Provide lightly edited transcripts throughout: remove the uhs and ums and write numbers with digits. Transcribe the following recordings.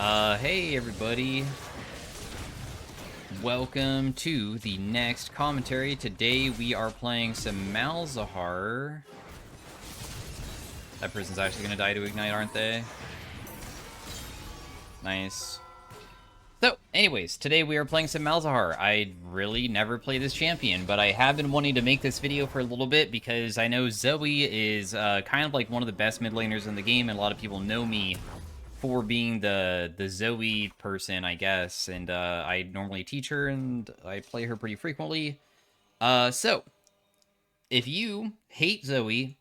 Hey everybody. Welcome to the next commentary. Today we are playing some Malzahar. That person's actually gonna die to ignite, aren't they? Nice. So, anyways, today we are playing some Malzahar. I really never play this champion, but I have been wanting to make this video for a little bit because I know ZOE is kind of like one of the best mid laners in the game, and a lot of people know me for being the ZOE person, I guess, and I normally teach her, and I play her pretty frequently. So, if you hate ZOE,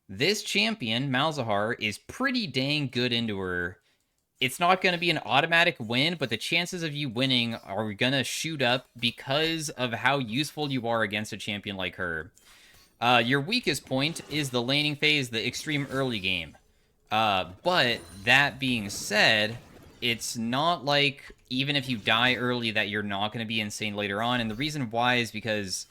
this champion, Malzahar, is pretty dang good into her. It's not going to be an automatic win, but the chances of you winning are going to shoot up because of how useful you are against a champion like her. Your weakest point is the laning phase, the extreme early game. But that being said, it's not like even if you die early that you're not going to be insane later on. And the reason why is because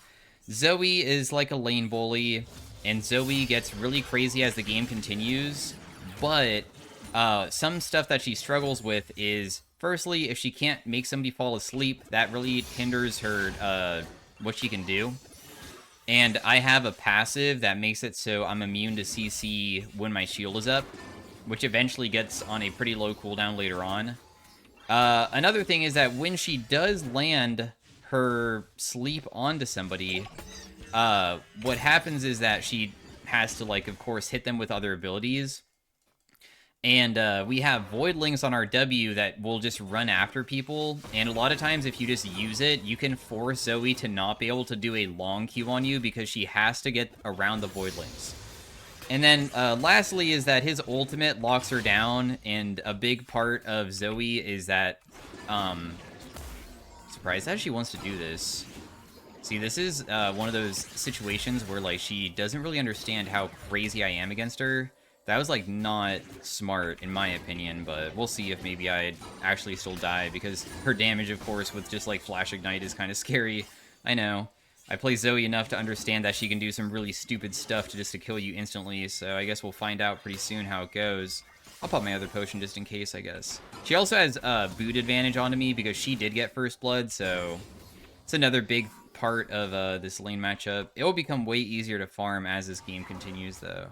ZOE is like a lane bully, and ZOE gets really crazy as the game continues. But some stuff that she struggles with is, firstly, if she can't make somebody fall asleep, that really hinders her, what she can do. And I have a passive that makes it so I'm immune to CC when my shield is up, which eventually gets on a pretty low cooldown later on. Another thing is that when she does land her sleep onto somebody, what happens is that she has to, like, of course, hit them with other abilities. And we have voidlings on our W that will just run after people. And a lot of times, if you just use it, you can force ZOE to not be able to do a long Q on you because she has to get around the voidlings. And then lastly is that his ultimate locks her down. And a big part of ZOE is that... surprised that she wants to do this. See, this is one of those situations where, like, she doesn't really understand how crazy I am against her. That was, like, not smart, in my opinion, but we'll see if maybe I'd actually still die, because her damage, of course, with just, like, Flash Ignite is kind of scary. I know. I play ZOE enough to understand that she can do some really stupid stuff to kill you instantly, so I guess we'll find out pretty soon how it goes. I'll pop my other potion just in case, I guess. She also has boot advantage onto me because she did get first blood, so it's another big part of this lane matchup. It will become way easier to farm as this game continues, though.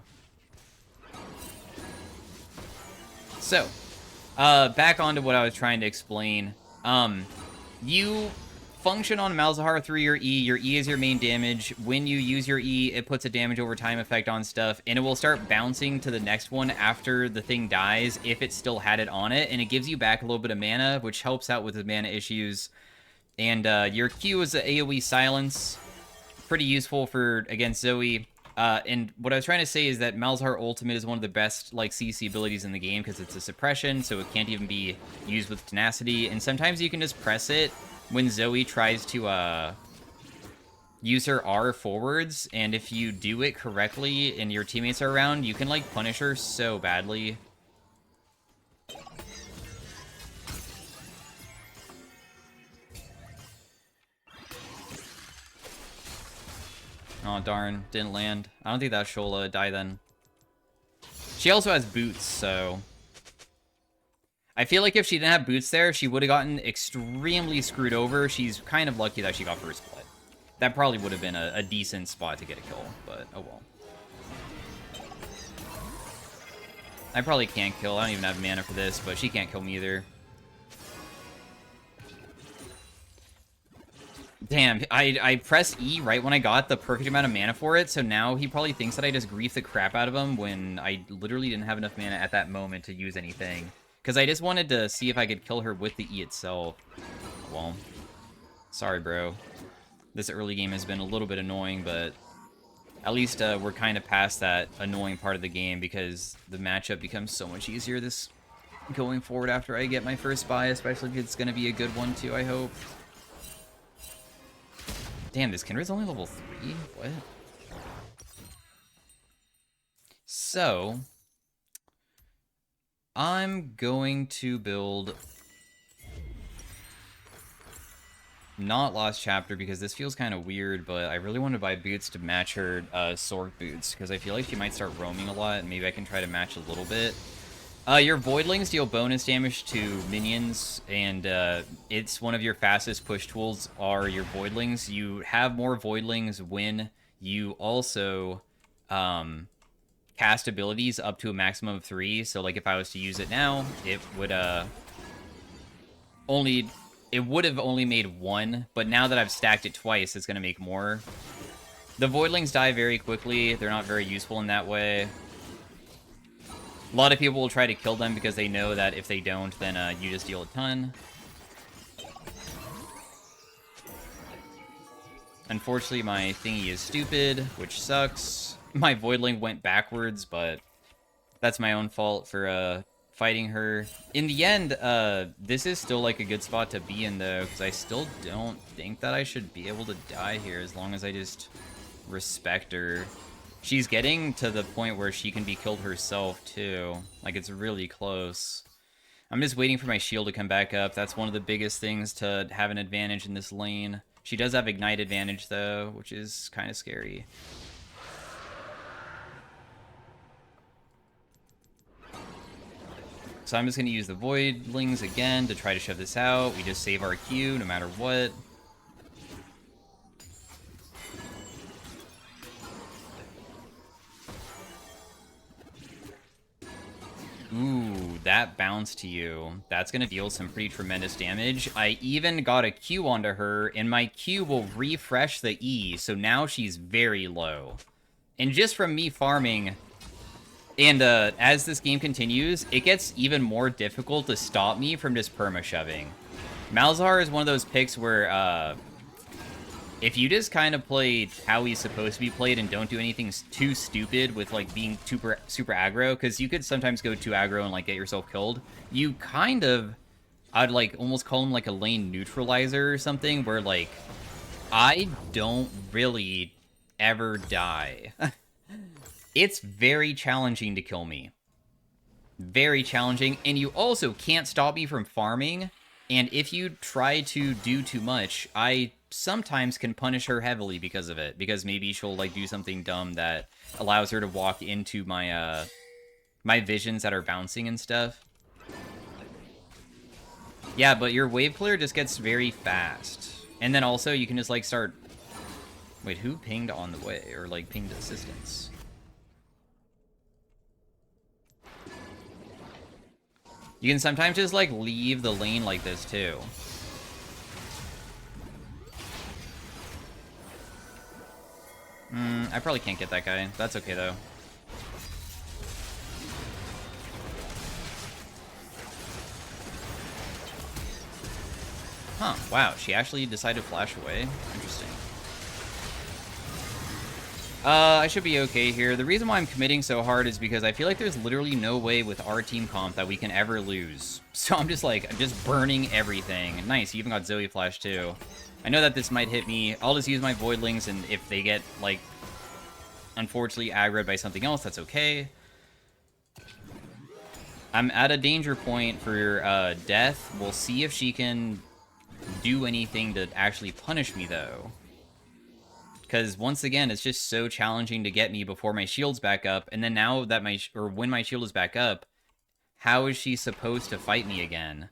So, back onto what I was trying to explain. You function on Malzahar through your E. Your E is your main damage. When you use your E, it puts a damage over time effect on stuff, and it will start bouncing to the next one after the thing dies, if it still had it on it, and it gives you back a little bit of mana, which helps out with the mana issues. And your Q is the AoE silence. Pretty useful for against ZOE. And what I was trying to say is that Malzahar Ultimate is one of the best, like, CC abilities in the game because it's a suppression, so it can't even be used with tenacity. And sometimes you can just press it when ZOE tries to use her R forwards, and if you do it correctly and your teammates are around, you can, like, punish her so badly. Oh, darn. Didn't land. I don't think that she'll die then. She also has boots, so... I feel like if she didn't have boots there, she would have gotten extremely screwed over. She's kind of lucky that she got first blood. That probably would have been a decent spot to get a kill, but oh well. I probably can't kill. I don't even have mana for this, but she can't kill me either. Damn, I pressed E right when I got the perfect amount of mana for it, so now he probably thinks that I just griefed the crap out of him when I literally didn't have enough mana at that moment to use anything. Because I just wanted to see if I could kill her with the E itself. Well, sorry, bro. This early game has been a little bit annoying, but at least we're kind of past that annoying part of the game because the matchup becomes so much easier this going forward after I get my first buy, especially if it's going to be a good one too, I hope. Damn, this Kindred's only level 3? What? So, I'm going to build... not Lost Chapter, because this feels kind of weird, but I really want to buy boots to match her Sorg boots, because I feel like she might start roaming a lot, and maybe I can try to match a little bit. Your Voidlings deal bonus damage to minions, and it's one of your fastest push tools are your Voidlings. You have more Voidlings when you also cast abilities up to a maximum of 3. So, like, if I was to use it now, it would have only made 1, but now that I've stacked it twice, it's going to make more. The Voidlings die very quickly. They're not very useful in that way. A lot of people will try to kill them because they know that if they don't, then you just deal a ton. Unfortunately, my thingy is stupid, which sucks. My Voidling went backwards, but that's my own fault for fighting her. In the end, this is still like a good spot to be in, though, because I still don't think that I should be able to die here as long as I just respect her. She's getting to the point where she can be killed herself, too. Like, it's really close. I'm just waiting for my shield to come back up. That's one of the biggest things to have an advantage in this lane. She does have Ignite advantage, though, which is kind of scary. So I'm just going to use the Voidlings again to try to shove this out. We just save our Q no matter what. Ooh, that bounce to you. That's going to deal some pretty tremendous damage. I even got a Q onto her, and my Q will refresh the E, so now she's very low. And just from me farming, and as this game continues, it gets even more difficult to stop me from just perma-shoving. Malzahar is one of those picks where, if you just kind of play how he's supposed to be played and don't do anything too stupid with, like, being super aggro, because you could sometimes go too aggro and, like, get yourself killed, you kind of, I'd, like, almost call him, like, a lane neutralizer or something, where, like, I don't really ever die. It's very challenging to kill me. Very challenging, and you also can't stop me from farming, and if you try to do too much, I sometimes can punish her heavily because of it, because maybe she'll, like, do something dumb that allows her to walk into my, my visions that are bouncing and stuff. Yeah, but your wave clear just gets very fast. And then also, you can just, like, start... Wait, who pinged on the way? Or, like, pinged assistance? You can sometimes just, like, leave the lane like this, too. I probably can't get that guy. That's okay, though. Huh, wow, she actually decided to flash away? Interesting. I should be okay here. The reason why I'm committing so hard is because I feel like there's literally no way with our team comp that we can ever lose. So I'm just burning everything. Nice, you even got ZOE flash too. I know that this might hit me. I'll just use my Voidlings, and if they get, like, unfortunately aggroed by something else, that's okay. I'm at a danger point for death. We'll see if she can do anything to actually punish me, though. Because, once again, it's just so challenging to get me before my shield's back up. And then now that when my shield is back up, how is she supposed to fight me again?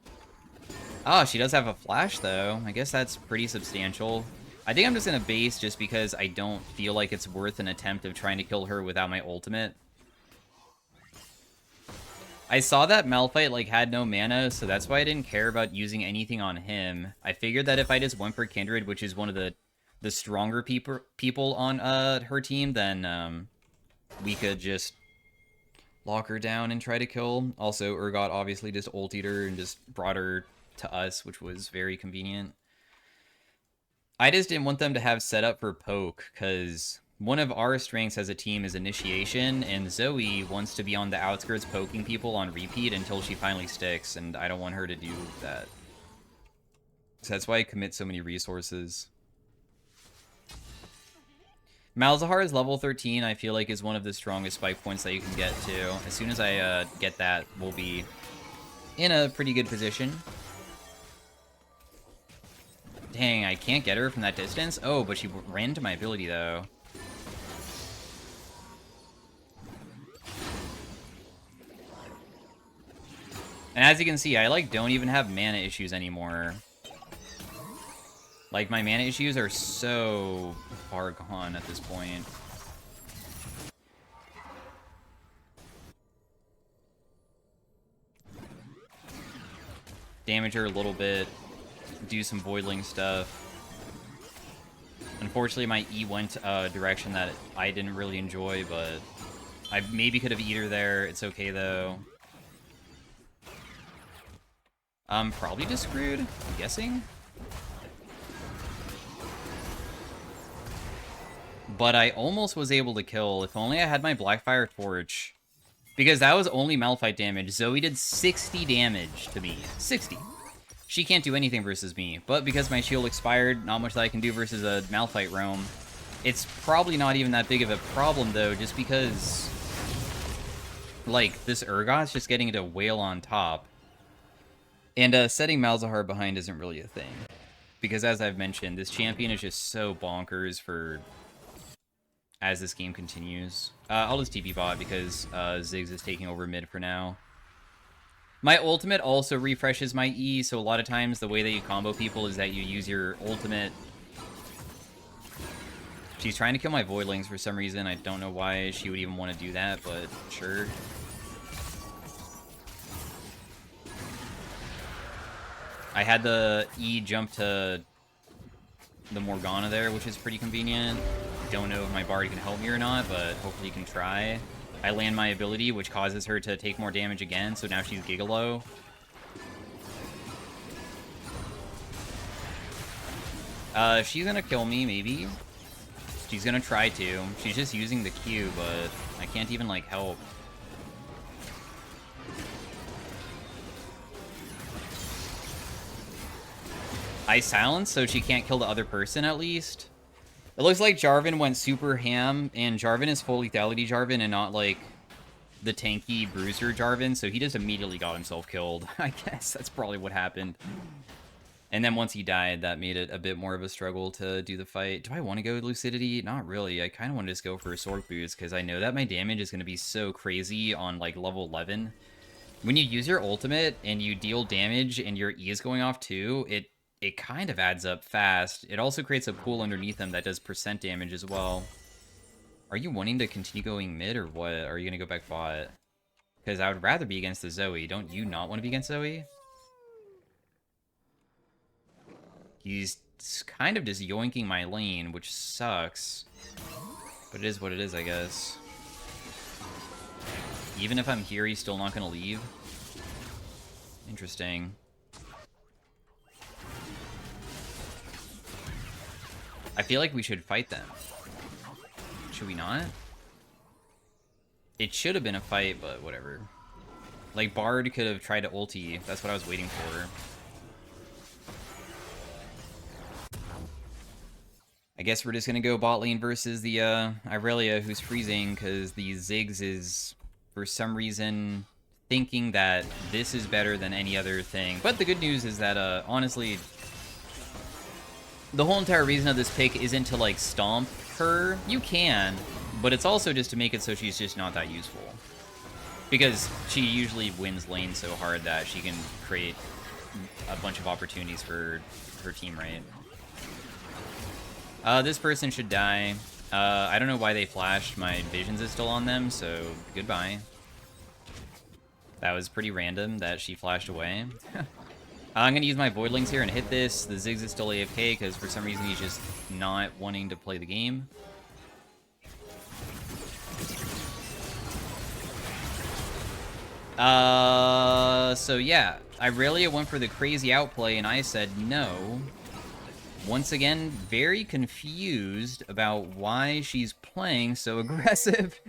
Oh, she does have a flash, though. I guess that's pretty substantial. I think I'm just going to base just because I don't feel like it's worth an attempt of trying to kill her without my ultimate. I saw that Malphite, like, had no mana, so that's why I didn't care about using anything on him. I figured that if I just went for Kindred, which is one of the stronger people on her team, then we could just lock her down and try to kill. Also, Urgot obviously just ultied her and just brought her to us, which was very convenient. I just didn't want them to have set up for poke, because one of our strengths as a team is initiation, and ZOE wants to be on the outskirts poking people on repeat until she finally sticks, and I don't want her to do that. So that's why I commit so many resources. Malzahar is level 13, I feel like is one of the strongest spike points that you can get to. As soon as I get that, we'll be in a pretty good position. Dang, I can't get her from that distance? Oh, but she ran to my ability, though. And as you can see, I, like, don't even have mana issues anymore. Like, my mana issues are so far gone at this point. Damage her a little bit. Do some Voidling stuff. Unfortunately, my E went a direction that I didn't really enjoy, but I maybe could have Eat her there. It's okay, though. I'm probably just screwed, I'm guessing. But I almost was able to kill. If only I had my Blackfire Torch. Because that was only Malphite damage. Zoe did 60 damage to me. 60. She can't do anything versus me. But because my shield expired, not much that I can do versus a Malphite roam. It's probably not even that big of a problem, though, just because, like, this Urgot's just getting into Whale on top. And setting Malzahar behind isn't really a thing. Because as I've mentioned, this champion is just so bonkers for as this game continues. I'll just TP bot because Ziggs is taking over mid for now. My ultimate also refreshes my E, so a lot of times the way that you combo people is that you use your ultimate. She's trying to kill my Voidlings for some reason. I don't know why she would even want to do that, but sure. I had the E jump to the Morgana there, which is pretty convenient. Don't know if my Bard can help me or not, but hopefully he can try. I land my ability, which causes her to take more damage again, so now she's Gigalow. She's gonna kill me, maybe. She's gonna try to. She's just using the Q, but I can't even, like, help. I silence, so she can't kill the other person, at least. It looks like Jarvan went super ham, and Jarvan is full lethality Jarvan and not, like, the tanky bruiser Jarvan, so he just immediately got himself killed. I guess that's probably what happened. And then once he died, that made it a bit more of a struggle to do the fight. Do I want to go with Lucidity? Not really. I kind of want to just go for a Sword Boost, because I know that my damage is going to be so crazy on, like, level 11. When you use your ultimate and you deal damage and your E is going off too, it kind of adds up fast. It also creates a pool underneath them that does % damage as well. Are you wanting to continue going mid, or what? Or are you going to go back bot? Because I would rather be against the Zoe. Don't you not want to be against Zoe? He's kind of just yoinking my lane, which sucks. But it is what it is, I guess. Even if I'm here, he's still not going to leave. Interesting. I feel like we should fight them. Should we not? It should have been a fight, but whatever. Like, Bard could have tried to ulti. That's what I was waiting for. I guess we're just gonna go bot lane versus the Irelia, who's freezing, because the Ziggs is, for some reason, thinking that this is better than any other thing. But the good news is that, honestly, the whole entire reason of this pick isn't to, like, stomp her. You can, but it's also just to make it so she's just not that useful. Because she usually wins lane so hard that she can create a bunch of opportunities for her team, right? This person should die. I don't know why they flashed. My visions is still on them, so goodbye. That was pretty random that she flashed away. I'm going to use my Voidlings here and hit this. The Ziggs is still AFK because for some reason he's just not wanting to play the game. So yeah, Irelia went for the crazy outplay and I said no. Once again, very confused about why she's playing so aggressive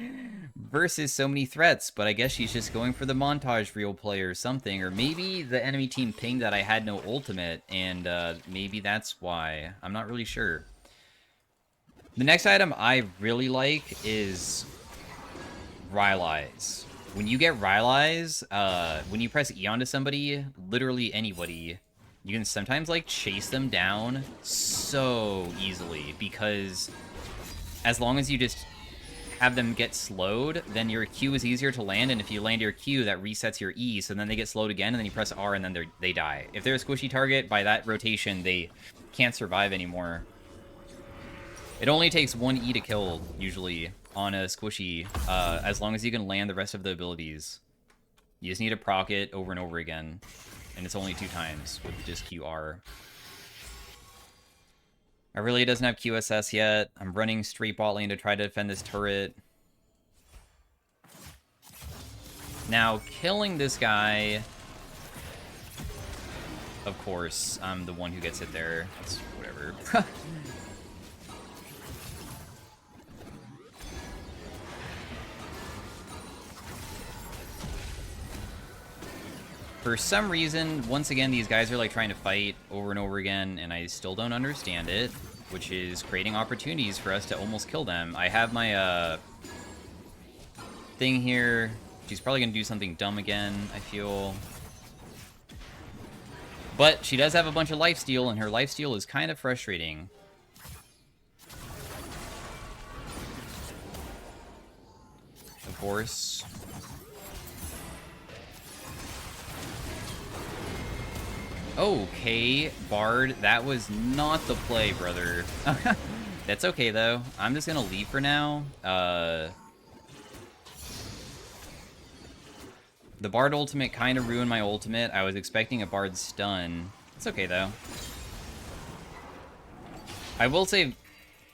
versus so many threats, but I guess she's just going for the montage reel play or something, or maybe the enemy team pinged that I had no ultimate, and maybe that's why. I'm not really sure. The next item I really like is Rylai's. When you get Rylai's, when you press E onto somebody, literally anybody, you can sometimes, like, chase them down so easily, because as long as you just have them get slowed, then your Q is easier to land, and if you land your Q, that resets your E, so then they get slowed again, and then you press R, and then they die. If they're a squishy target, by that rotation, they can't survive anymore. It only takes one E to kill, usually, on a squishy, as long as you can land the rest of the abilities. You just need to proc it over and over again, and it's only 2 times with just QR. Aurelia doesn't have QSS yet. I'm running straight bot lane to try to defend this turret. Now, killing this guy... Of course, I'm the one who gets it there. It's whatever. For some reason, once again, these guys are like trying to fight over and over again, and I still don't understand it, which is creating opportunities for us to almost kill them. I have my thing here. She's probably going to do something dumb again, I feel. But she does have a bunch of lifesteal, and her lifesteal is kind of frustrating. Of course. Okay, Bard, that was not the play, brother. That's okay, though. I'm just gonna leave for now. The Bard ultimate kind of ruined my ultimate. I was expecting a Bard stun. It's okay, though. I will say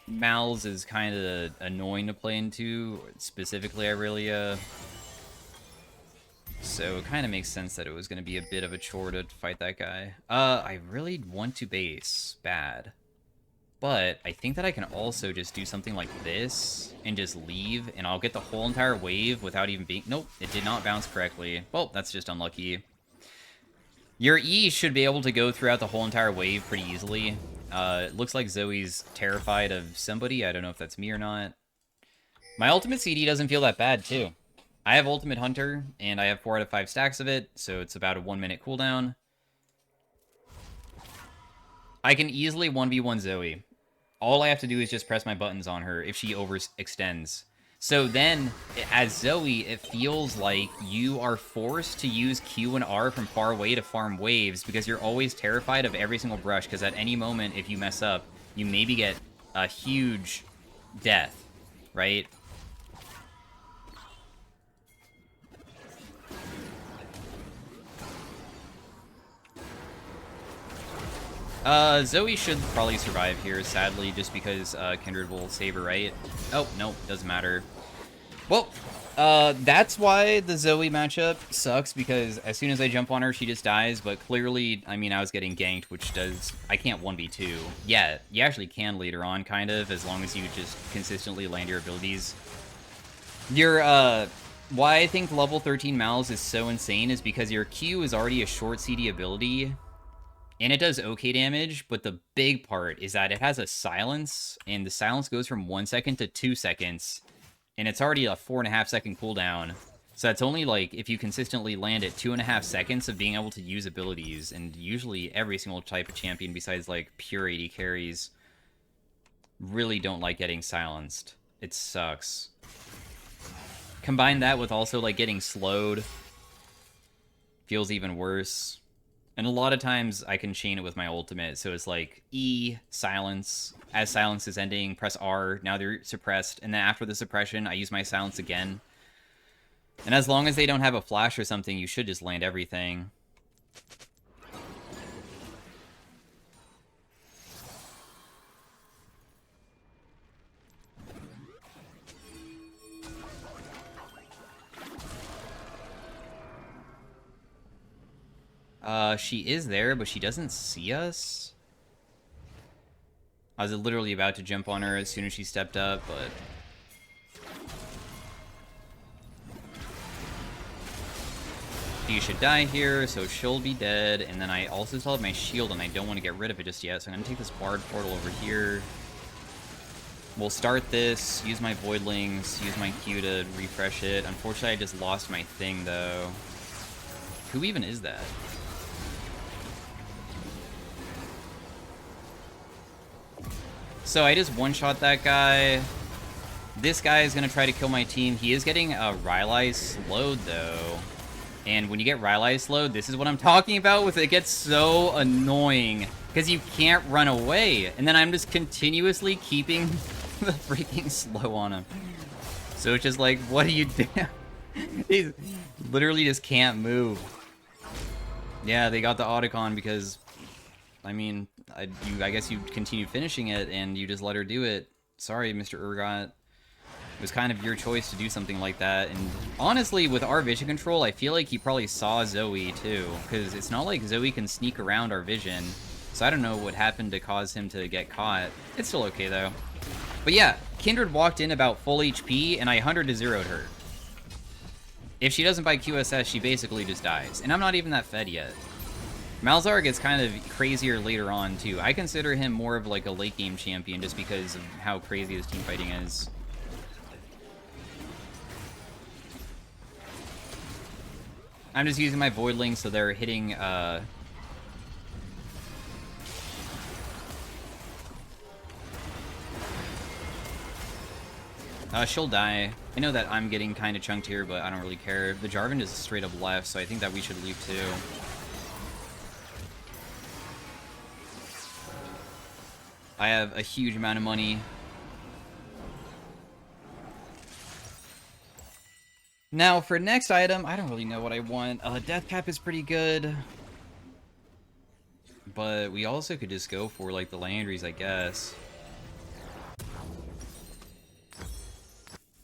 Malz is kind of annoying to play into, specifically Aurelia. So it kind of makes sense that it was going to be a bit of a chore to fight that guy. I really want to base bad. But I think that I can also just do something like this and just leave, and I'll get the whole entire wave without even being... Nope, it did not bounce correctly. Well, that's just unlucky. Your E should be able to go throughout the whole entire wave pretty easily. It looks like Zoe's terrified of somebody. I don't know if that's me or not. My ultimate CD doesn't feel that bad, too. I have Ultimate Hunter, and I have 4 out of 5 stacks of it, so it's about a 1-minute cooldown. I can easily 1v1 Zoe. All I have to do is just press my buttons on her if she overextends. So then, as Zoe, it feels like you are forced to use Q and R from far away to farm waves, because you're always terrified of every single brush, because at any moment, if you mess up, you maybe get a huge death, right? Zoe should probably survive here, sadly, just because, Kindred will save her, right? Oh, no, doesn't matter. Well, that's why the Zoe matchup sucks, because as soon as I jump on her, she just dies, but clearly, I mean, I was getting ganked, which does... I can't 1v2. Yeah, you actually can later on, kind of, as long as you just consistently land your abilities. Your, why I think level 13 Malz is so insane is because your Q is already a short CD ability, and it does okay damage, but the big part is that it has a silence, and the silence goes from 1 second to 2 seconds, and it's already a 4.5 second cooldown. So that's only, like, if you consistently land at 2.5 seconds of being able to use abilities, and usually every single type of champion besides, like, pure AD carries really don't like getting silenced. It sucks. Combine that with also, like, getting slowed. Feels even worse. And a lot of times I can chain it with my ultimate, so it's like E, silence, as silence is ending, press R, now they're suppressed, and then after the suppression, I use my silence again. And as long as they don't have a flash or something, you should just land everything. She is there, but she doesn't see us. I was literally about to jump on her as soon as she stepped up, but... She should die here, so she'll be dead, and then I also still have my shield, and I don't want to get rid of it just yet, so I'm going to take this Bard portal over here. We'll start this, use my Voidlings, use my Q to refresh it. Unfortunately, I just lost my thing, though. Who even is that? So I just one-shot that guy. This guy is going to try to kill my team. He is getting a Rylai slowed, though. And when you get Rylai slowed, this is what I'm talking about with it gets so annoying. Because you can't run away. And then I'm just continuously keeping the freaking slow on him. So it's just like, what do you do? He literally just can't move. Yeah, they got the Otacon because, I mean, I guess you continued finishing it and you just let her do it. Sorry, Mr. Urgot. It was kind of your choice to do something like that. And honestly, with our vision control, I feel like he probably saw ZOE too. Because it's not like ZOE can sneak around our vision. So I don't know what happened to cause him to get caught. It's still okay, though. But yeah, Kindred walked in about full HP, and I 100-0'd her. If she doesn't buy QSS, she basically just dies. And I'm not even that fed yet. Malzahar gets kind of crazier later on, too. I consider him more of like a late-game champion just because of how crazy his team fighting is. I'm just using my Voidling, so they're hitting, she'll die. I know that I'm getting kind of chunked here, but I don't really care. The Jarvan is straight up left, so I think that we should leave too. I have a huge amount of money. Now, for next item, I don't really know what I want. Death Cap is pretty good. But we also could just go for, like, the Landries, I guess.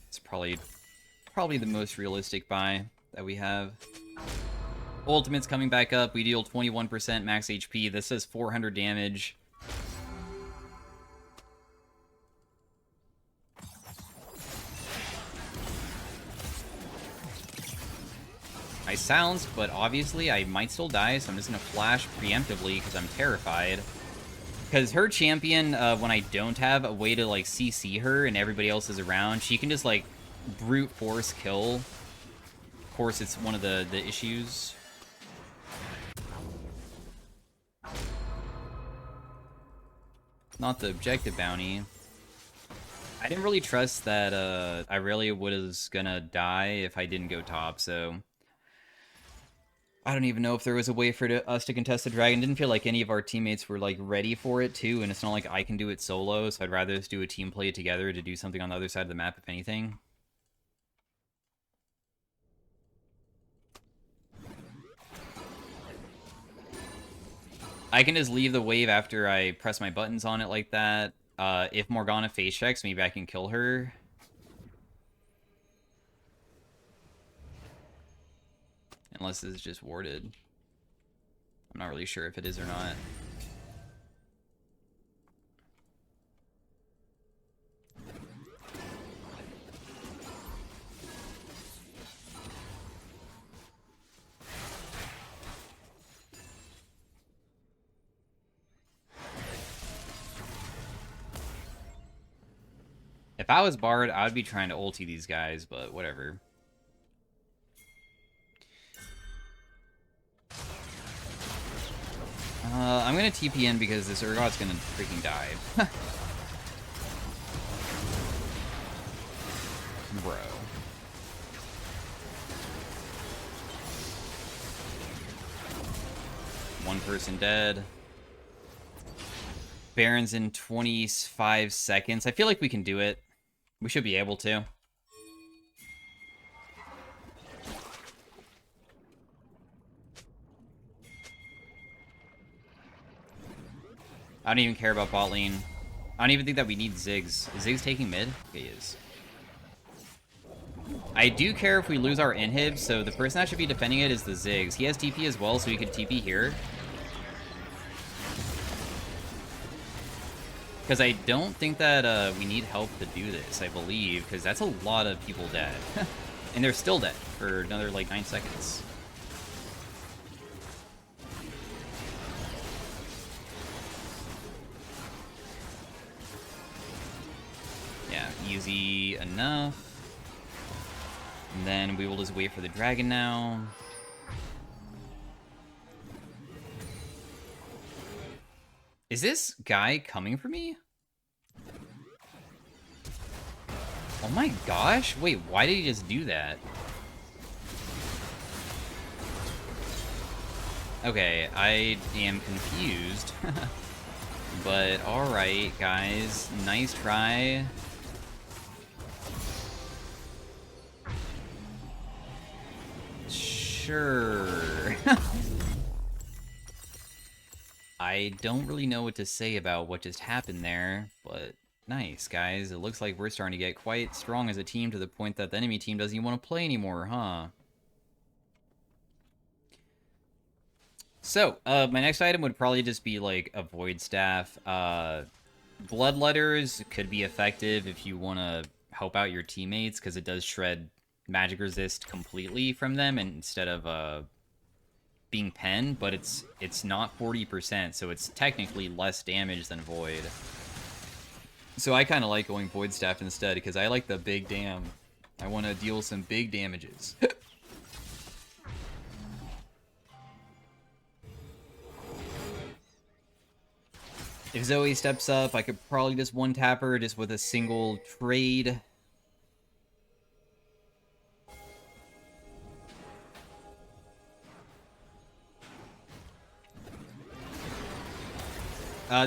It's probably the most realistic buy that we have. Ultimate's coming back up. We deal 21% max HP. This says 400 damage. I silenced, but obviously I might still die, so I'm just going to flash preemptively because I'm terrified. Because her champion, when I don't have a way to, like, CC her and everybody else is around, she can just, like, brute force kill. Of course, it's one of the issues. Not the objective bounty. I didn't really trust that I really was gonna die if I didn't go top, so... I don't even know if there was a way for us to contest the dragon. Didn't feel like any of our teammates were, like, ready for it, too, and it's not like I can do it solo, so I'd rather just do a team play together to do something on the other side of the map, if anything. I can just leave the wave after I press my buttons on it like that. If Morgana face checks, maybe I can kill her. Unless this is just warded. I'm not really sure if it is or not. If I was Bard, I would be trying to ulti these guys, but whatever. I'm gonna TP in because this Urgot's gonna freaking die. Bro. One person dead. Baron's in 25 seconds. I feel like we can do it. We should be able to. I don't even care about bot lane. I don't even think that we need Ziggs. Is Ziggs taking mid? Okay, he is. I do care if we lose our inhib, so the person that should be defending it is the Ziggs. He has TP as well, so he could TP here. Because I don't think that we need help to do this, I believe, because that's a lot of people dead. And they're still dead for another, like, 9 seconds. Yeah, easy enough. And then we will just wait for the dragon now. Is this guy coming for me? Oh my gosh! Wait, why did he just do that? Okay, I am confused. But alright, guys. Nice try. Sure. I don't really know what to say about what just happened there, but nice, guys. It looks like we're starting to get quite strong as a team to the point that the enemy team doesn't even want to play anymore, huh? So, my next item would probably just be, like, a Void Staff. Bloodletters could be effective if you want to help out your teammates, because it does shred magic resist completely from them, and instead of, being pen, but it's not 40%, so it's technically less damage than Void. So I kind of like going Void Staff instead, because I like the big dam. I want to deal some big damages. If ZOE steps up, I could probably just one-tap her just with a single trade.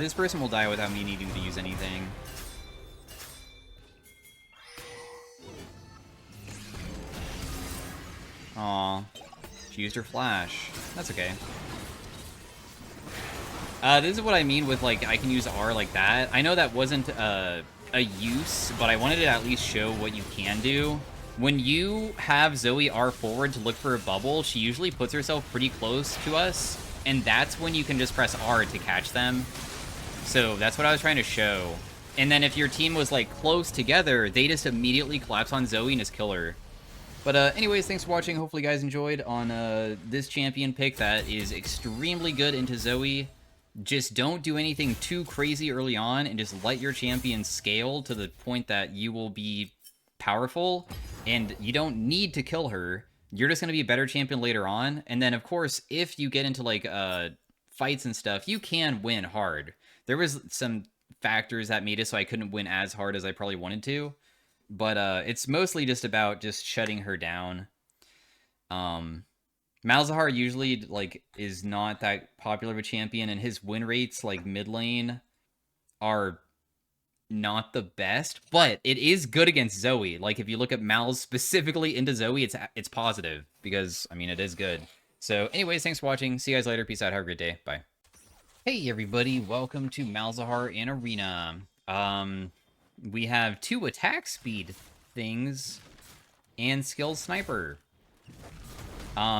This person will die without me needing to use anything. Aw. She used her flash. That's okay. This is what I mean with, like, I can use R like that. I know that wasn't a use, but I wanted to at least show what you can do. When you have ZOE R forward to look for a bubble, she usually puts herself pretty close to us, and that's when you can just press R to catch them. So that's what I was trying to show. And then if your team was, like, close together, they just immediately collapse on ZOE and just kill her. But anyways, thanks for watching. Hopefully you guys enjoyed on this champion pick that is extremely good into ZOE. Just don't do anything too crazy early on, and just let your champion scale to the point that you will be powerful, and you don't need to kill her. You're just going to be a better champion later on. And then, of course, if you get into, like, fights and stuff, you can win hard. There was some factors that made it so I couldn't win as hard as I probably wanted to. But it's mostly just about just shutting her down. Malzahar usually, like, is not that popular of a champion, and his win rates, like, mid lane, are not the best, but it is good against ZOE. Like, if you look at Malz specifically into ZOE, it's positive, because, I mean, it is good. So, anyways, thanks for watching. See you guys later. Peace out. Have a great day. Bye. Hey, everybody. Welcome to Malzahar in Arena. We have 2 attack speed things and skill sniper.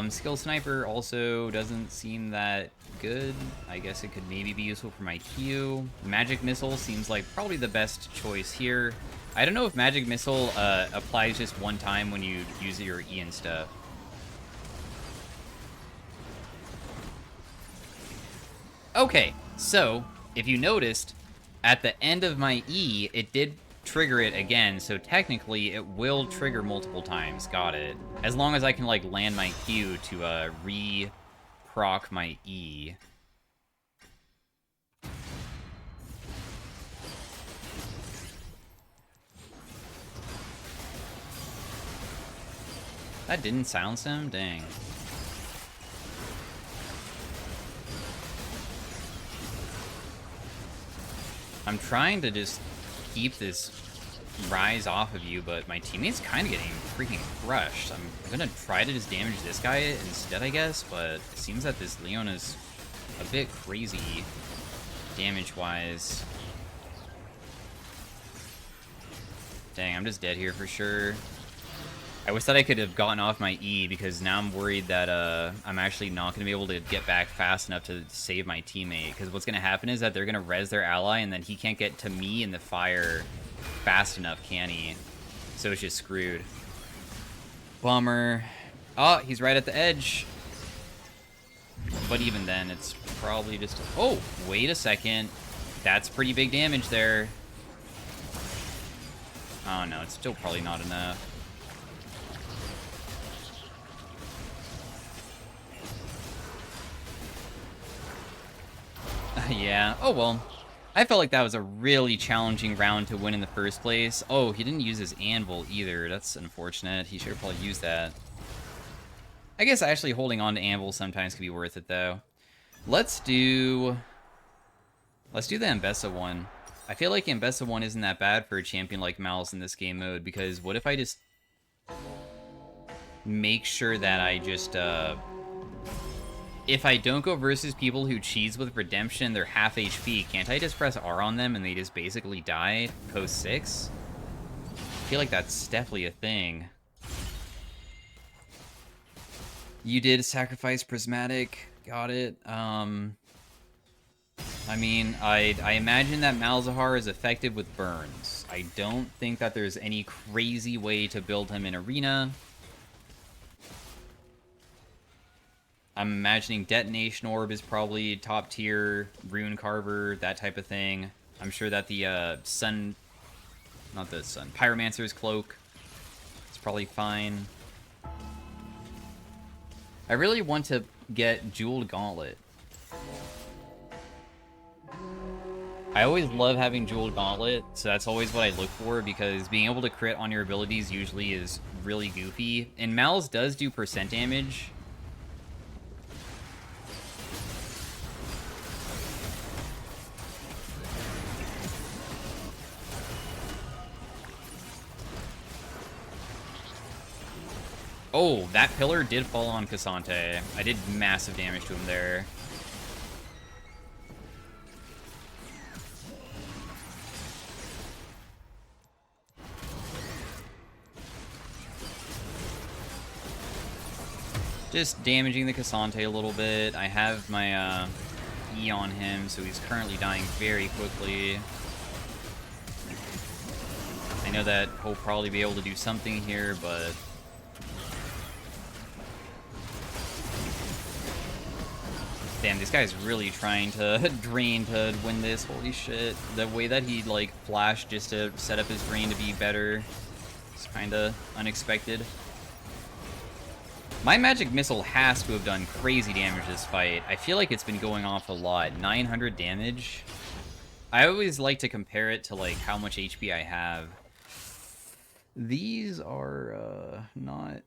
Skill sniper also doesn't seem that good. I guess it could maybe be useful for my Q. Magic missile seems like probably the best choice here. I don't know if magic missile applies just one time when you use your E and stuff. Okay, so if you noticed, at the end of my E, it did trigger it again, so technically it will trigger multiple times. Got it. As long as I can, like, land my Q to re-proc my E. That didn't silence him? Dang. I'm trying to just keep this rise off of you, but my teammate's kind of getting freaking crushed. I'm gonna try to just damage this guy instead, I guess, but it seems that this Leon is a bit crazy damage-wise. Dang, I'm just dead here for sure. I wish that I could have gotten off my E, because now I'm worried that I'm actually not going to be able to get back fast enough to save my teammate. Because what's going to happen is that they're going to res their ally, and then he can't get to me in the fire fast enough, can he? So it's just screwed. Bummer. Oh, he's right at the edge. But even then, it's probably just... Oh, wait a second. That's pretty big damage there. Oh, no, it's still probably not enough. Yeah, oh well. I felt like that was a really challenging round to win in the first place. Oh, he didn't use his anvil either. That's unfortunate. He should have probably used that. I guess actually holding on to anvil sometimes could be worth it, though. Let's do the Ambessa one. I feel like Ambessa one isn't that bad for a champion like Malz in this game mode, because what if I just make sure that I just, if I don't go versus people who cheese with Redemption, they're half HP, can't I just press R on them and they just basically die post 6? I feel like that's definitely a thing. You did sacrifice Prismatic. Got it. I mean, I imagine that Malzahar is effective with burns. I don't think that there's any crazy way to build him in Arena. I'm imagining Detonation Orb is probably top tier, Rune Carver, that type of thing. I'm sure that the Pyromancer's Cloak is probably fine. I really want to get Jeweled Gauntlet. I always love having Jeweled Gauntlet, so that's always what I look for, because being able to crit on your abilities usually is really goofy. And Malz does do percent damage. Oh, that pillar did fall on Cassante. I did massive damage to him there. Just damaging the Cassante a little bit. I have my E on him, so he's currently dying very quickly. I know that he'll probably be able to do something here, but... Damn, this guy's really trying to drain to win this. Holy shit. The way that he, like, flashed just to set up his drain to be better is kinda unexpected. My magic missile has to have done crazy damage this fight. I feel like it's been going off a lot. 900 damage. I always like to compare it to, like, how much HP I have. These are, not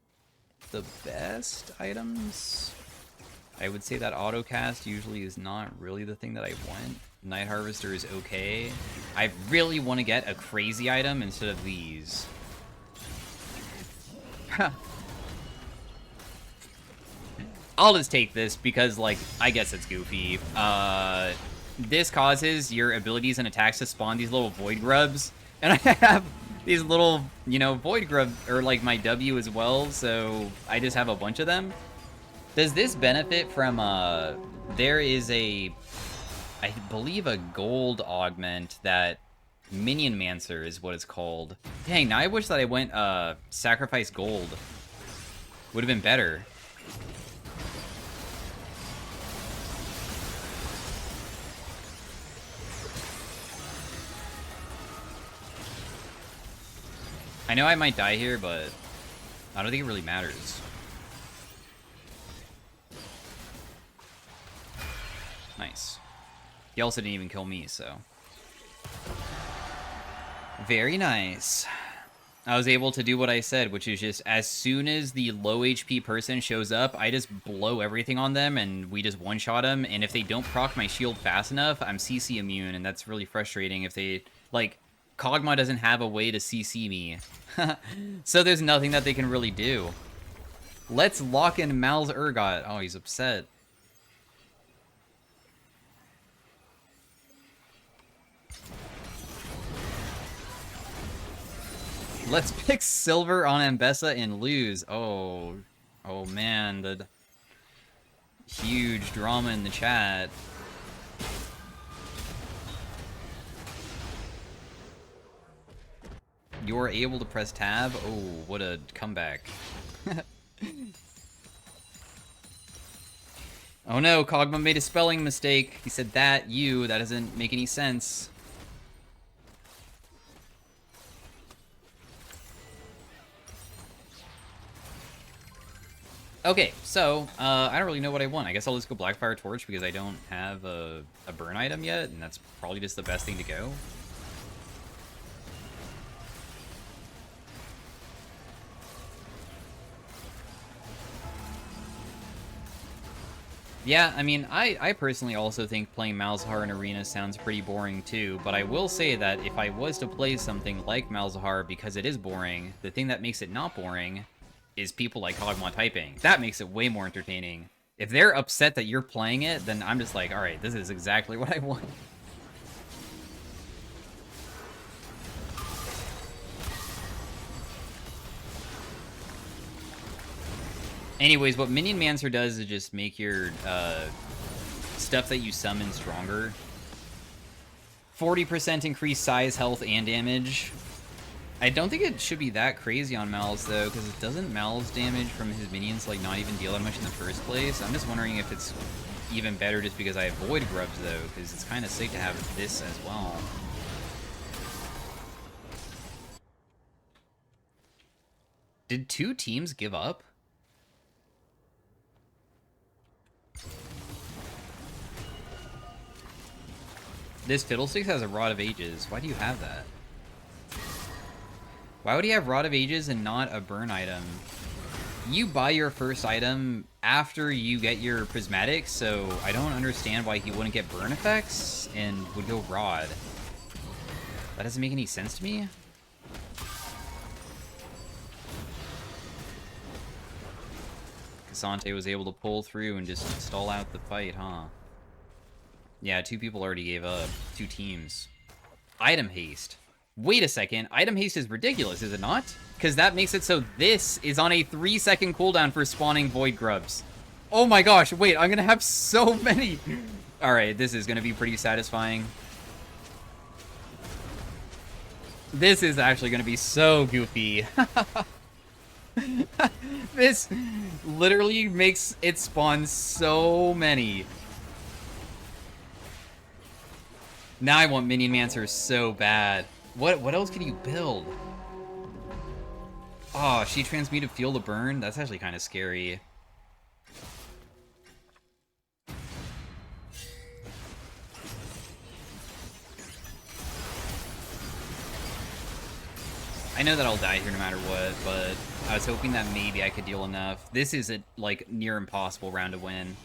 the best items. I would say that autocast usually is not really the thing that I want. Night Harvester is okay. I really want to get a crazy item instead of these. I'll just take this because, like, I guess it's goofy. This causes your abilities and attacks to spawn these little void grubs. And I have these little, you know, void grub, or like my W as well, so I just have a bunch of them. Does this benefit from, there is I believe a gold augment that Minion Mancer is what it's called. Dang, now I wish that I went, sacrifice gold. Would have been better. I know I might die here, but I don't think it really matters. Nice. He also didn't even kill me, so. Very nice. I was able to do what I said, which is just as soon as the low HP person shows up, I just blow everything on them and we just one-shot them. And if they don't proc my shield fast enough, I'm CC immune, and that's really frustrating if they, like, Kog'Maw doesn't have a way to CC me. So there's nothing that they can really do. Let's lock in Malz Urgot. Oh, he's upset. Let's pick silver on Ambessa and lose. Oh man, the huge drama in the chat. You're able to press tab? Oh, what a comeback. Oh no, Kog'Maw made a spelling mistake. He said that doesn't make any sense. Okay, so, I don't really know what I want. I guess I'll just go Blackfire Torch because I don't have a burn item yet, and that's probably just the best thing to go. Yeah, I mean, I personally also think playing Malzahar in Arena sounds pretty boring too, but I will say that if I was to play something like Malzahar because it is boring, the thing that makes it not boring is people like Hogma typing. That makes it way more entertaining. If they're upset that you're playing it, then I'm just like, alright, this is exactly what I want. Anyways, what Minion Mancer does is just make your stuff that you summon stronger. 40% increased size, health, and damage. I don't think it should be that crazy on Malz, though, because doesn't Malz damage from his minions, like, not even deal that much in the first place? I'm just wondering if it's even better just because I have Void Grubs, though, because it's kind of sick to have this as well. Did 2 teams give up? This Fiddlesticks has a Rod of Ages. Why do you have that? Why would he have Rod of Ages and not a burn item? You buy your first item after you get your prismatics, so I don't understand why he wouldn't get burn effects and would go Rod. That doesn't make any sense to me. Cassante was able to pull through and just stall out the fight, huh? Yeah, 2 people already gave up. 2 teams. Item haste. Wait a second. Item haste is ridiculous, is it not? Because that makes it so this is on a 3-second cooldown for spawning Void Grubs. Oh my gosh, wait, I'm going to have so many. Alright, this is going to be pretty satisfying. This is actually going to be so goofy. This literally makes it spawn so many. Now I want Minion Mancer so bad. What else can you build? Oh, she transmuted Fuel to Burn? That's actually kind of scary. I know that I'll die here no matter what, but I was hoping that maybe I could deal enough. This is a, like, near impossible round to win.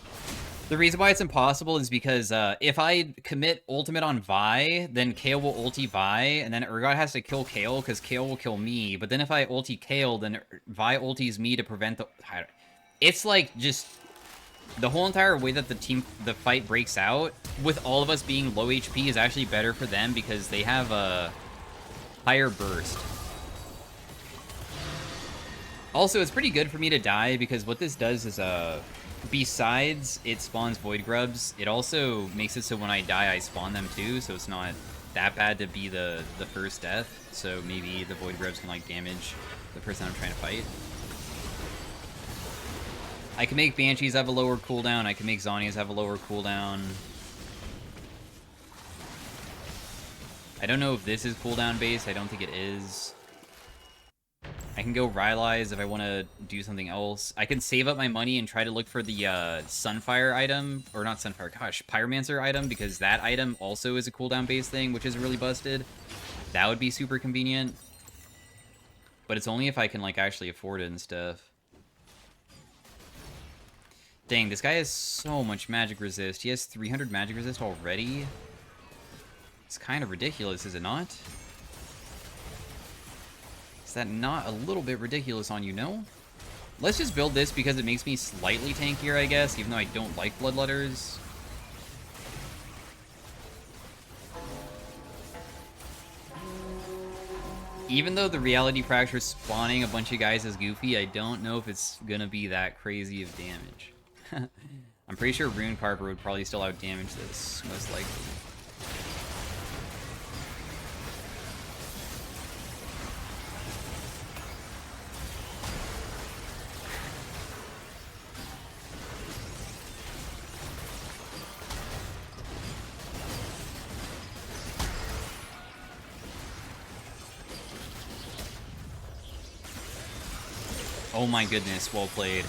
The reason why it's impossible is because if I commit ultimate on Vi, then Kale will ulti Vi, and then Urgot has to kill Kale because Kale will kill me. But then if I ulti Kale, then Vi ultis me to prevent the... It's like just the whole entire way that the fight breaks out, with all of us being low HP, is actually better for them because they have a higher burst. Also, it's pretty good for me to die because what this does is besides it spawns Void Grubs, it also makes it so when I die, I spawn them too, so it's not that bad to be the first death. So maybe the Void Grubs can, like, damage the person I'm trying to fight. I can make Banshees have a lower cooldown, I can make Zhonya's have a lower cooldown. I don't know if this is cooldown based, I don't think it is. I can go Rylai's if I want to do something else. I can save up my money and try to look for the Sunfire item, or not Sunfire, gosh, Pyromancer item, because that item also is a cooldown-based thing, which is really busted. That would be super convenient. But it's only if I can, like, actually afford it and stuff. Dang, this guy has so much magic resist. He has 300 magic resist already. It's kind of ridiculous, is it not? Is that not a little bit ridiculous on you, no? Let's just build this because it makes me slightly tankier, I guess, even though I don't like Bloodletters. Even though the Reality Fracture spawning a bunch of guys is goofy, I don't know if it's gonna be that crazy of damage. I'm pretty sure Rune Carper would probably still out-damage this, most likely. Oh my goodness, well played.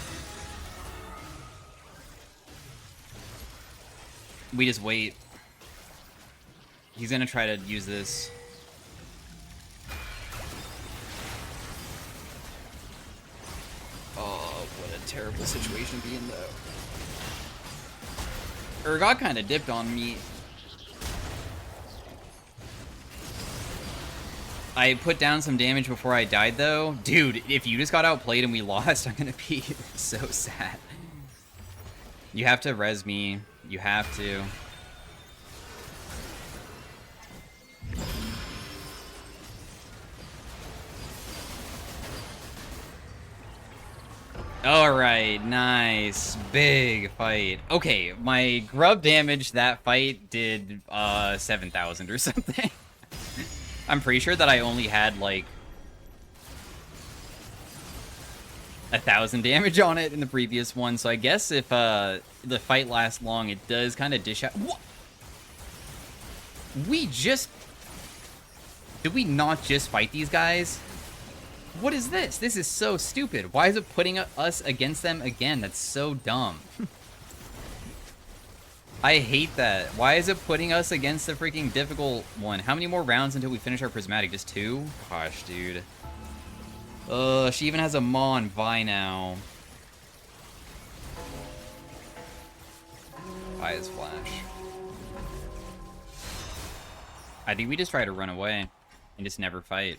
We just wait. He's gonna try to use this. Oh, what a terrible situation to be in, though. Urgot kind of dipped on me. I put down some damage before I died, though. Dude, if you just got outplayed and we lost, I'm gonna be so sad. You have to res me. You have to. Alright, nice. Big fight. Okay, my grub damage that fight did 7,000 or something. I'm pretty sure that I only had like 1,000 damage on it in the previous one, so I guess if the fight lasts long, it does kind of dish out. What? Did we not just fight these guys? What is this? This is so stupid. Why is it putting us against them again? That's so dumb. I hate that. Why is it putting us against the freaking difficult one? How many more rounds until we finish our prismatic? Just 2? Gosh, dude. She even has a Maw on Vi now. Vi is Flash. I think we just try to run away and just never fight.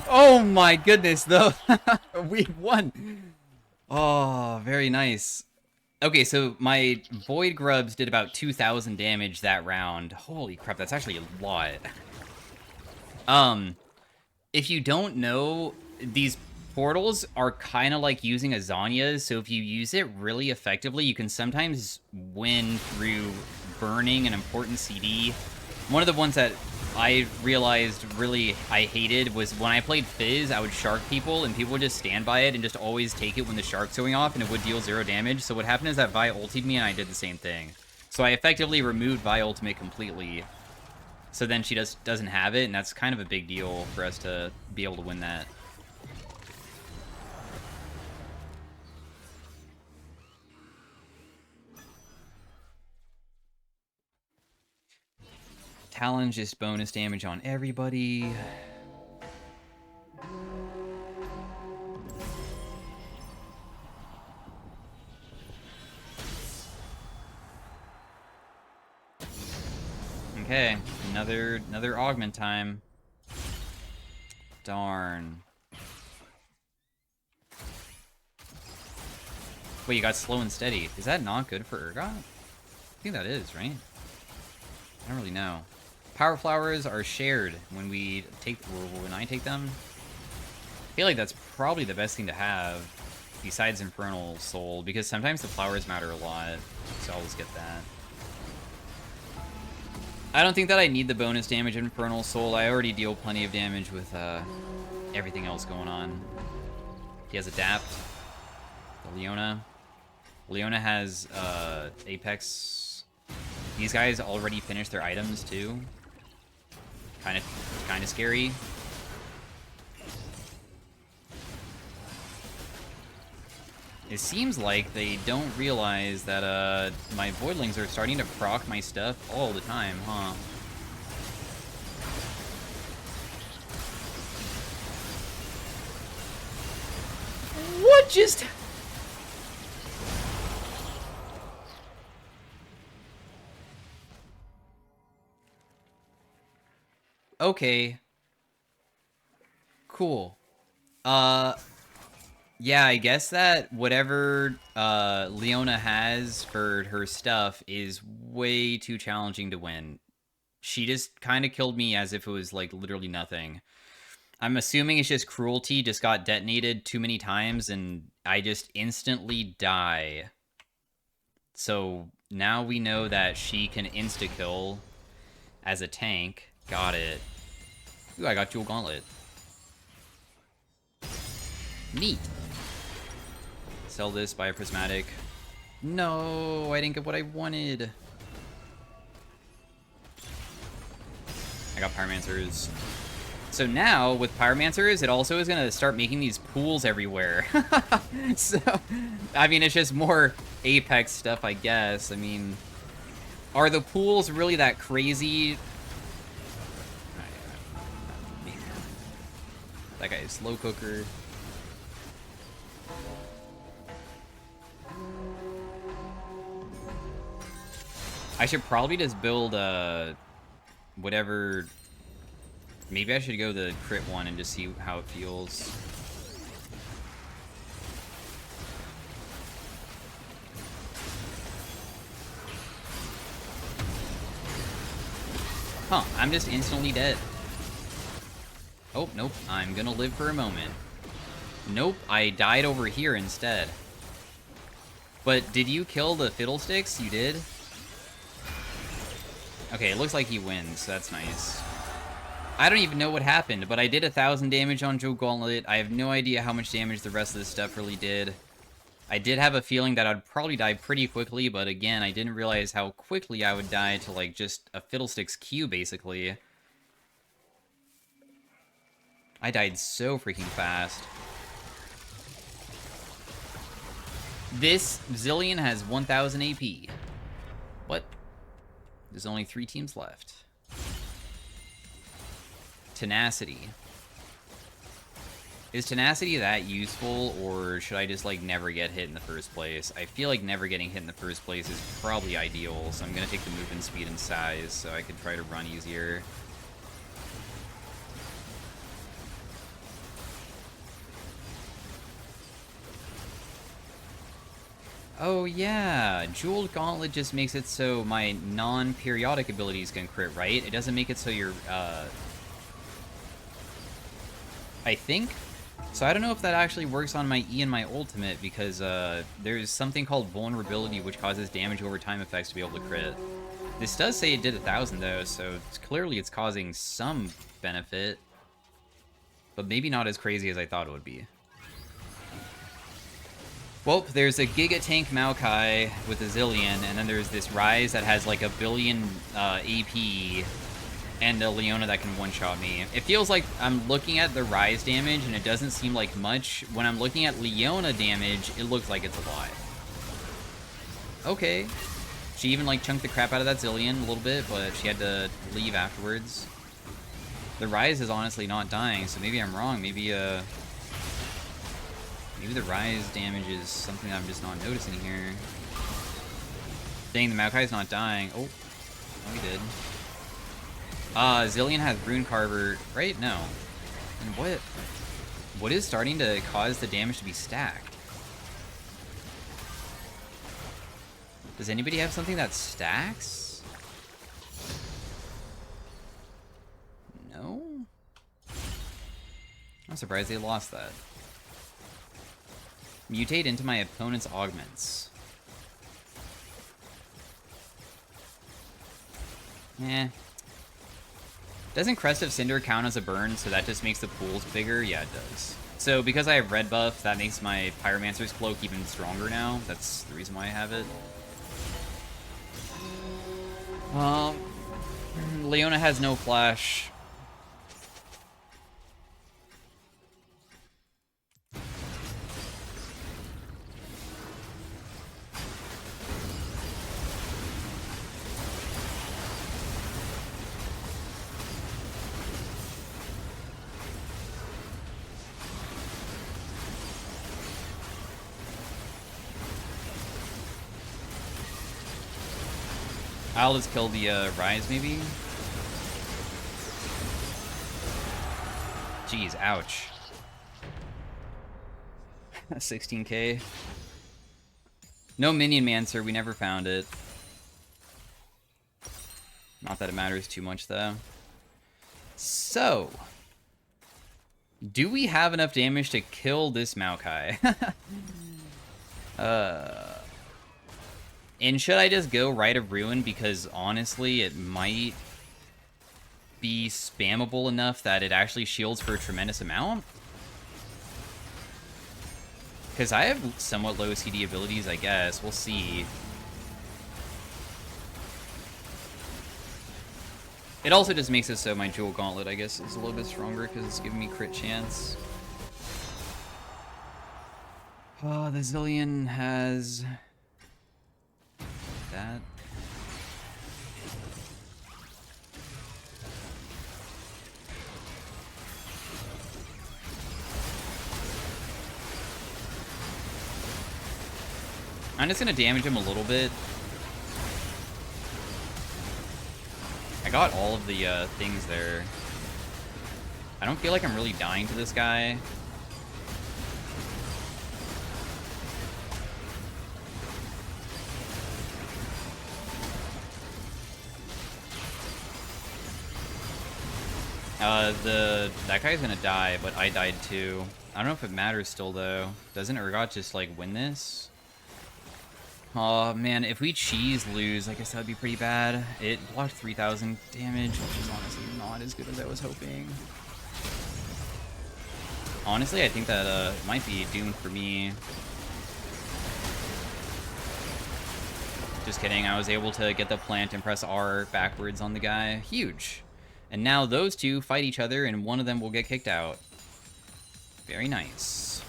Oh my goodness, though. We won. Oh, very nice. Okay, so my Void Grubs did about 2,000 damage that round. Holy crap, that's actually a lot. If you don't know, these portals are kind of like using a Zhonya's, so if you use it really effectively, you can sometimes win through burning an important CD. One of the ones that I realized really I hated was when I played Fizz, I would shark people, and people would just stand by it and just always take it when the shark's going off, and it would deal 0 damage. So what happened is that Vi ultied me, and I did the same thing. So I effectively removed Vi ultimate completely. So then she just doesn't have it, and that's kind of a big deal for us to be able to win that. Talon's just bonus damage on everybody. Okay, another augment time. Darn. Wait, you got slow and steady. Is that not good for Urgot? I think that is, right? I don't really know. Power flowers are shared when I take them. I feel like that's probably the best thing to have besides Infernal Soul, because sometimes the flowers matter a lot, so I'll just get that. I don't think that I need the bonus damage in Infernal Soul. I already deal plenty of damage with everything else going on. He has Adapt. The Leona. Leona has Apex. These guys already finished their items too. Kind of scary. It seems like they don't realize that my Voidlings are starting to proc my stuff all the time, huh? What just... Okay. Cool. Yeah, I guess that whatever Leona has for her stuff is way too challenging to win. She just kind of killed me as if it was, like, literally nothing. I'm assuming it's just cruelty just got detonated too many times, and I just instantly die. So now we know that she can insta-kill as a tank. Got it. Ooh, I got Dual Gauntlet. Neat. Sell this, buy a Prismatic. No, I didn't get what I wanted. I got Pyromancers. So now, with Pyromancers, it also is going to start making these pools everywhere. So, I mean, it's just more Apex stuff, I guess. I mean, are the pools really that crazy? That guy is slow cooker. I should probably just build whatever. Maybe I should go the crit one and just see how it feels. Huh, I'm just instantly dead. Oh, nope, I'm gonna live for a moment. Nope, I died over here instead. But did you kill the Fiddlesticks? You did? Okay, it looks like he wins. That's nice. I don't even know what happened, but I did 1,000 damage on Joe Gauntlet. I have no idea how much damage the rest of this stuff really did. I did have a feeling that I'd probably die pretty quickly, but again, I didn't realize how quickly I would die to, like, just a Fiddlesticks Q, basically. I died so freaking fast. This Zillion has 1,000 AP. What? There's only 3 teams left. Tenacity. Is Tenacity that useful, or should I just, like, never get hit in the first place? I feel like never getting hit in the first place is probably ideal, so I'm gonna take the movement speed and size so I can try to run easier. Oh yeah, Jeweled Gauntlet just makes it so my non-periodic abilities can crit, right? It doesn't make it so you're, I think? So I don't know if that actually works on my E and my ultimate, because there's something called Vulnerability, which causes damage over time effects to be able to crit. This does say it did 1,000 though, so clearly it's causing some benefit. But maybe not as crazy as I thought it would be. Well, there's a Giga Tank Maokai with a Zillion, and then there's this Rise that has like 1 billion AP, and a Leona that can one-shot me. It feels like I'm looking at the Rise damage, and it doesn't seem like much. When I'm looking at Leona damage, it looks like it's a lot. Okay. She even, like, chunked the crap out of that Zillion a little bit, but she had to leave afterwards. The Rise is honestly not dying, so maybe I'm wrong. Maybe the Rise damage is something I'm just not noticing here. Dang, the Maokai's not dying. Oh, he did. Zillion has Rune Carver, right? No. And what is starting to cause the damage to be stacked? Does anybody have something that stacks? No? I'm surprised they lost that. Mutate into my opponent's augments. Eh. Doesn't Crest of Cinder count as a burn, so that just makes the pools bigger? Yeah, it does. So because I have red buff, that makes my Pyromancer's Cloak even stronger now. That's the reason why I have it. Leona has no flash. I'll just kill the Rise, maybe? Jeez, ouch. 16k. No Minion Mancer, we never found it. Not that it matters too much, though. So, do we have enough damage to kill this Maokai? And should I just go Rite of Ruin? Because honestly, it might be spammable enough that it actually shields for a tremendous amount. Because I have somewhat low CD abilities, I guess. We'll see. It also just makes it so my Jewel Gauntlet, I guess, is a little bit stronger because it's giving me crit chance. Oh, the Zillion has that. I'm just going to damage him a little bit. I got all of the things there. I don't feel like I'm really dying to this guy. That guy's gonna die, but I died too. I don't know if it matters still though. Doesn't Urgot just like win this? Oh man, if we cheese lose, I guess that would be pretty bad. It blocked 3,000 damage, which is honestly not as good as I was hoping. Honestly, I think that it might be doomed for me. Just kidding, I was able to get the plant and press R backwards on the guy. Huge. And now those two fight each other, and one of them will get kicked out. Very nice.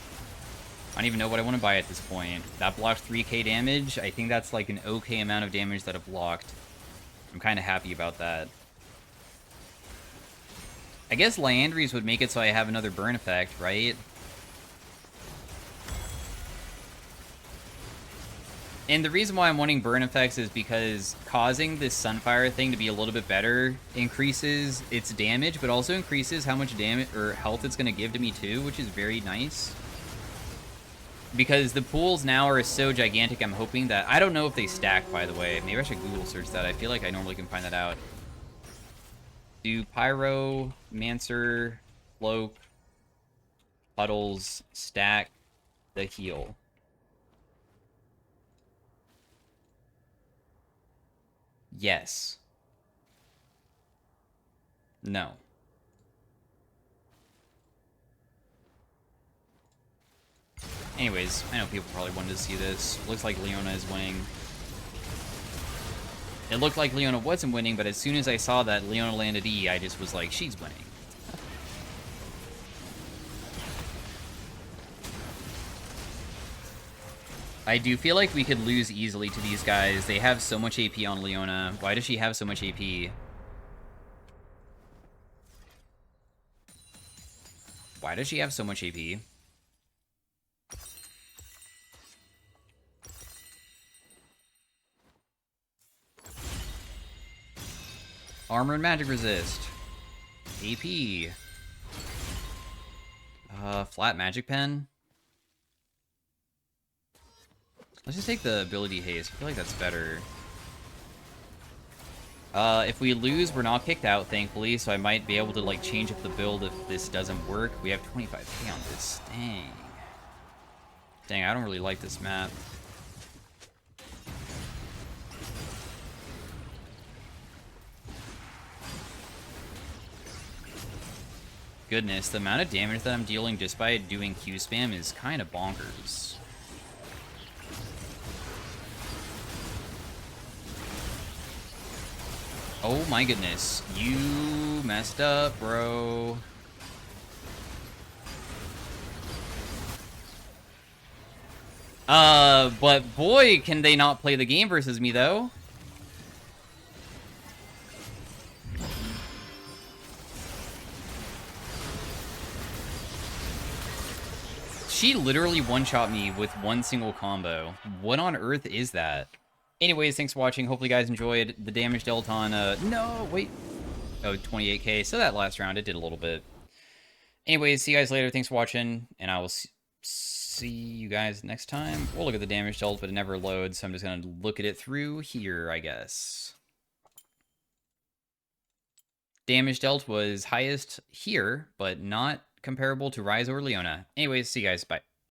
I don't even know what I want to buy at this point. That blocked 3k damage. I think that's like an okay amount of damage that it blocked. I'm kind of happy about that. I guess Liandry's would make it so I have another burn effect, right? And the reason why I'm wanting burn effects is because causing this Sunfire thing to be a little bit better increases its damage, but also increases how much damage or health it's going to give to me too, which is very nice. Because the pools now are so gigantic, I'm hoping that... I don't know if they stack, by the way. Maybe I should Google search that. I feel like I normally can find that out. Do Pyro, Mancer, Cloak, Puddles stack the heal? Yes. No. Anyways, I know people probably wanted to see this. Looks like Leona is winning. It looked like Leona wasn't winning, but as soon as I saw that Leona landed E, I just was like, she's winning. I do feel like we could lose easily to these guys. They have so much AP on Leona. Why does she have so much AP? Why does she have so much AP? Armor and magic resist. AP. Flat magic pen. Let's just take the ability haste. I feel like that's better. If we lose, we're not kicked out, thankfully, so I might be able to, like, change up the build if this doesn't work. We have 25k on this. Dang. Dang, I don't really like this map. Goodness, the amount of damage that I'm dealing just by doing Q spam is kind of bonkers. Oh my goodness. You messed up, bro. But boy, can they not play the game versus me, though. She literally one-shot me with one single combo. What on earth is that? Anyways, thanks for watching. Hopefully you guys enjoyed the damage dealt on, no, wait. Oh, 28k. So that last round, it did a little bit. Anyways, see you guys later. Thanks for watching, and I will see you guys next time. We'll look at the damage dealt, but it never loads, so I'm just going to look at it through here, I guess. Damage dealt was highest here, but not comparable to Rise or Leona. Anyways, see you guys. Bye.